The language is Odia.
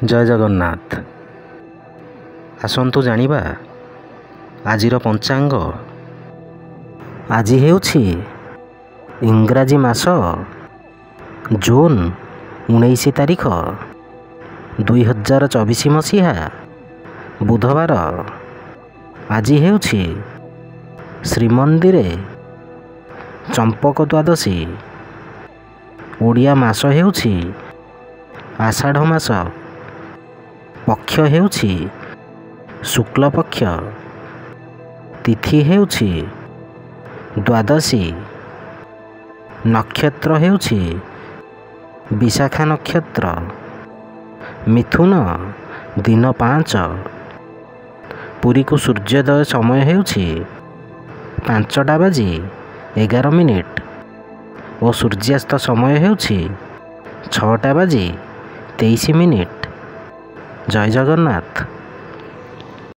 ଜୟ ଜଗନ୍ନାଥ। ଆସନ୍ତୁ ଜାଣିବା ଆଜିର ପଞ୍ଚାଙ୍ଗ। ଆଜି ହେଉଛି ଇଂରାଜୀ ମାସ ଜୁନ 19 ତାରିଖ 2024 ମସିହା ବୁଧବାର। ଆଜି ହେଉଛି ଶ୍ରୀମନ୍ଦିରେ ଚମ୍ପକ ଦ୍ୱାଦଶୀ। ଓଡ଼ିଆ ମାସ ହେଉଛି ଆଷାଢ଼ ମାସ। ପକ୍ଷ ହେଉଛି ଶୁକ୍ଲପକ୍ଷ। ତିଥି ହେଉଛି ଦ୍ୱାଦଶୀ। ନକ୍ଷତ୍ର ହେଉଛି ବିଶାଖା ନକ୍ଷତ୍ର। ମିଥୁନ ଦିନ 5। ପୁରୀକୁ ସୂର୍ଯ୍ୟୋଦୟ ସମୟ ହେଉଛି 5:11 ଓ ସୂର୍ଯ୍ୟାସ୍ତ ସମୟ ହେଉଛି 6:23। ଜୟ ଜଗନ୍ନାଥ।